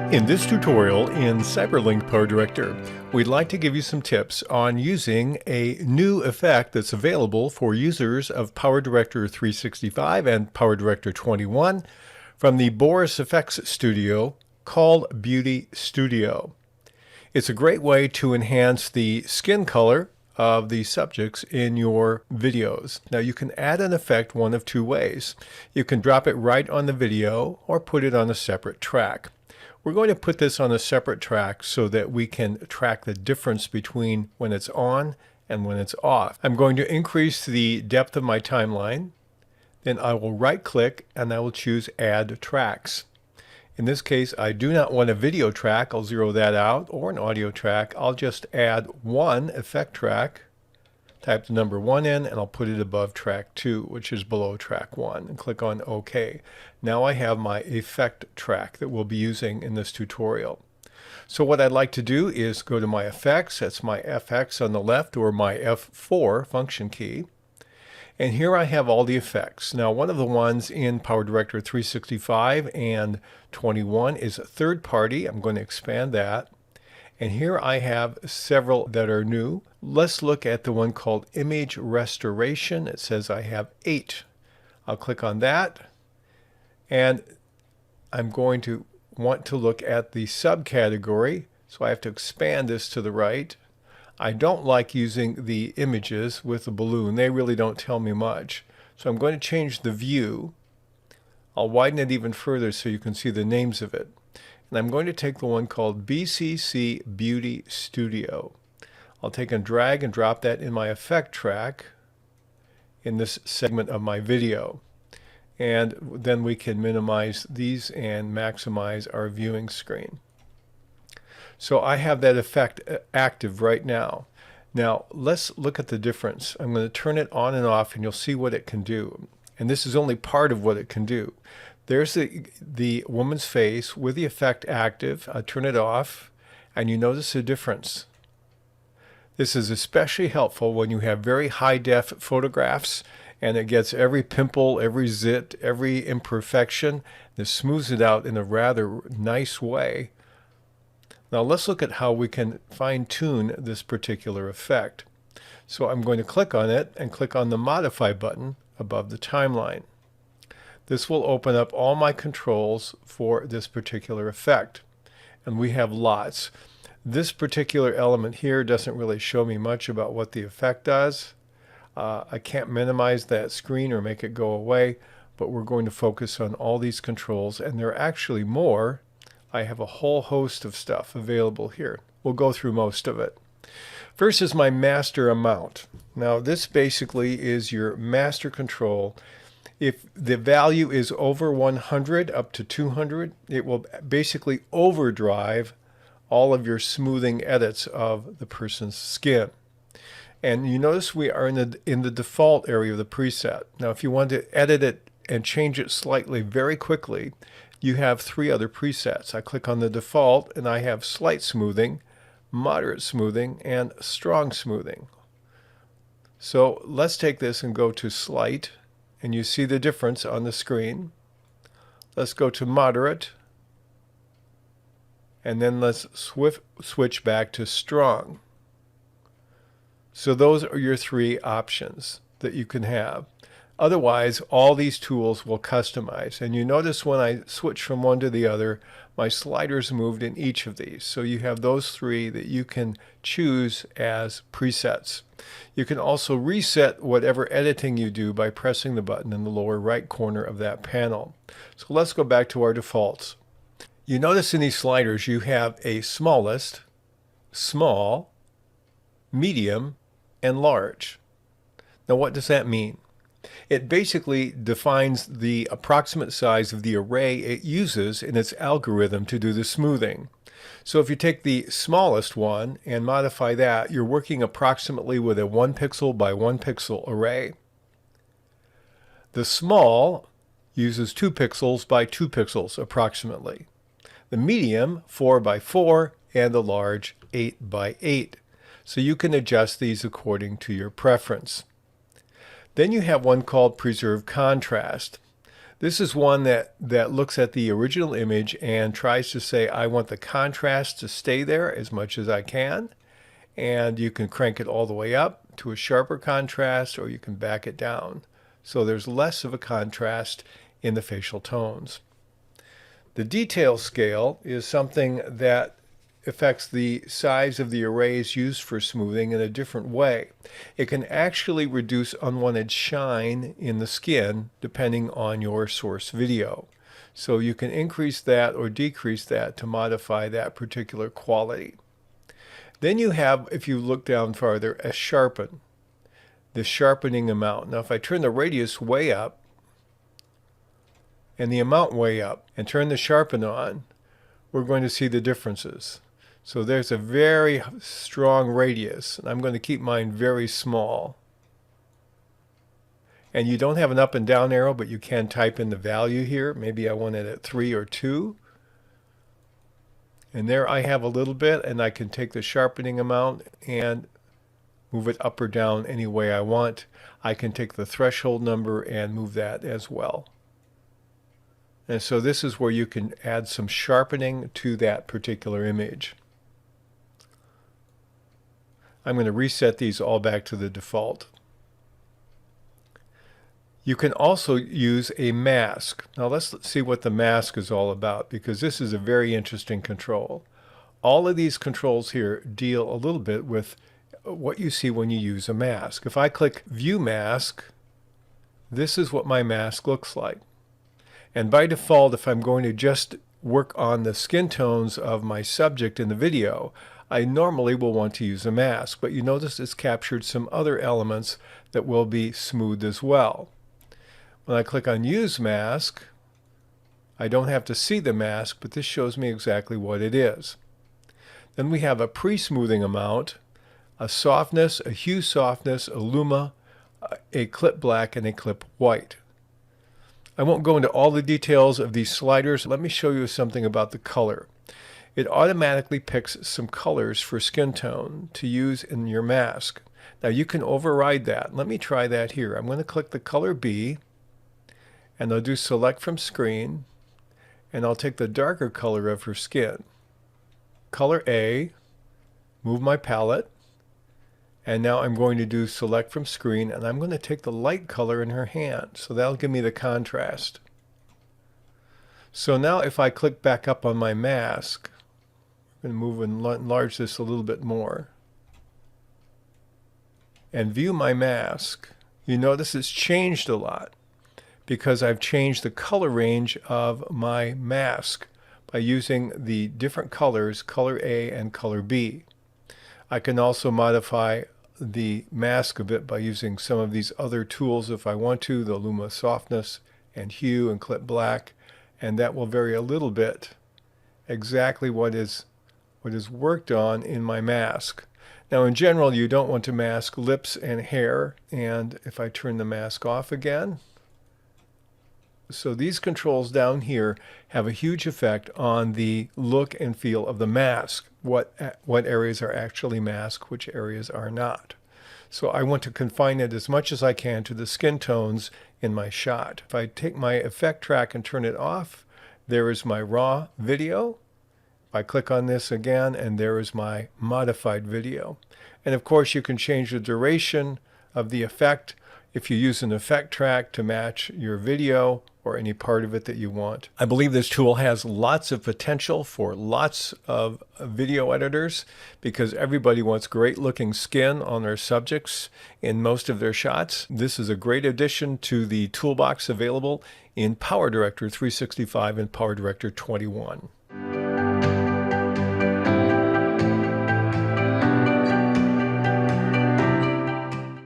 In this tutorial in Cyberlink PowerDirector, we'd like to give you some tips on using a new effect that's available for users of PowerDirector 365 and PowerDirector 21 from the Boris Effects Studio called Beauty Studio. It's a great way to enhance the skin color of the subjects in your videos. Now you can add an effect one of two ways. You can drop it right on the video or put it on a separate track. We're going to put this on a separate track so that we can track the difference between when it's on and when it's off. I'm going to increase the depth of my timeline. Then I will right click and I will choose Add Tracks. In this case, I do not want a video track. I'll zero that out, or an audio track. I'll just add one effect track, type the number 1 in, and I'll put it above track 2, which is below track 1, and click on OK. Now I have my effect track that we'll be using in this tutorial. So what I'd like to do is go to my effects. That's my FX on the left, or my F4 function key. And here I have all the effects. Now one of the ones in PowerDirector 365 and 21 is a third party. I'm going to expand that. And here I have several that are new. Let's look at the one called Image Restoration. It says I have 8. I'll click on that. And I'm going to want to look at the subcategory. So I have to expand this to the right. I don't like using the images with the balloon. They really don't tell me much. So I'm going to change the view. I'll widen it even further so you can see the names of it. And I'm going to take the one called BCC Beauty Studio. I'll take and drag and drop that in my effect track in this segment of my video. And then we can minimize these and maximize our viewing screen. So I have that effect active right now. Now let's look at the difference. I'm going to turn it on and off and you'll see what it can do. And this is only part of what it can do. There's the woman's face with the effect active. I turn it off and you notice a difference. This is especially helpful when you have very high def photographs and it gets every pimple, every zit, every imperfection. This smooths it out in a rather nice way. Now let's look at how we can fine-tune this particular effect. So I'm going to click on it and click on the Modify button above the timeline. This will open up all my controls for this particular effect. And we have lots. This particular element here doesn't really show me much about what the effect does. I can't minimize that screen or make it go away, but we're going to focus on all these controls, and there are actually more. I have a whole host of stuff available here. We'll go through most of it. First is my master amount. Now this basically is your master control. If the value is over 100 up to 200, it will basically overdrive all of your smoothing edits of the person's skin. And you notice we are in the default area of the preset. Now if you want to edit it and change it slightly very quickly, you have 3 other presets. I click on the default and I have slight smoothing, moderate smoothing, and strong smoothing. So let's take this and go to slight, and you see the difference on the screen. Let's go to moderate, and then let's switch back to strong. So those are your 3 options that you can have. Otherwise, all these tools will customize. And you notice when I switch from one to the other, my sliders moved in each of these. So you have those 3 that you can choose as presets. You can also reset whatever editing you do by pressing the button in the lower right corner of that panel. So let's go back to our defaults. You notice in these sliders you have a smallest, small, medium, and large. Now what does that mean? It basically defines the approximate size of the array it uses in its algorithm to do the smoothing. So if you take the smallest one and modify that, you're working approximately with a 1 pixel by 1 pixel array. The small uses 2 pixels by 2 pixels approximately. The medium 4 by 4, and the large 8 by 8. So you can adjust these according to your preference. Then you have one called Preserve Contrast. This is one that looks at the original image and tries to say, I want the contrast to stay there as much as I can. And you can crank it all the way up to a sharper contrast, or you can back it down. So there's less of a contrast in the facial tones. The detail scale is something that affects the size of the arrays used for smoothing in a different way. It can actually reduce unwanted shine in the skin depending on your source video. So you can increase that or decrease that to modify that particular quality. Then you have, if you look down farther, a sharpen, the sharpening amount. Now if I turn the radius way up and the amount way up and turn the sharpen on, we're going to see the differences. So there's a very strong radius, and I'm going to keep mine very small. And you don't have an up and down arrow, but you can type in the value here. Maybe I want it at 3 or 2. And there I have a little bit, and I can take the sharpening amount and move it up or down any way I want. I can take the threshold number and move that as well. And so this is where you can add some sharpening to that particular image. I'm going to reset these all back to the default. You can also use a mask. Now let's see what the mask is all about, because this is a very interesting control. All of these controls here deal a little bit with what you see when you use a mask. If I click View Mask, this is what my mask looks like. And by default, if I'm going to just work on the skin tones of my subject in the video, I normally will want to use a mask, but you notice it's captured some other elements that will be smoothed as well. When I click on Use Mask, I don't have to see the mask, but this shows me exactly what it is. Then we have a pre-smoothing amount, a softness, a hue softness, a luma, a clip black, and a clip white. I won't go into all the details of these sliders. Let me show you something about the color. It automatically picks some colors for skin tone to use in your mask. Now you can override that. Let me try that here. I'm going to click the color B, and I'll do Select from Screen, and I'll take the darker color of her skin. Color A, move my palette, and now I'm going to do Select from Screen, and I'm going to take the light color in her hand. So that'll give me the contrast. So now if I click back up on my mask, I'm going to move and enlarge this a little bit more, and view my mask, you notice it's changed a lot because I've changed the color range of my mask by using the different colors, color A and color B. I can also modify the mask a bit by using some of these other tools if I want to, the Luma softness and hue and clip black, and that will vary a little bit exactly what is worked on in my mask. Now in general you don't want to mask lips and hair, and if I turn the mask off again, so these controls down here have a huge effect on the look and feel of the mask, what areas are actually masked, which areas are not. So I want to confine it as much as I can to the skin tones in my shot. If I take my effect track and turn it off, there is my raw video. I click on this again, and there is my modified video. And of course you can change the duration of the effect if you use an effect track to match your video or any part of it that you want. I believe this tool has lots of potential for lots of video editors because everybody wants great looking skin on their subjects in most of their shots. This is a great addition to the toolbox available in PowerDirector 365 and PowerDirector 21.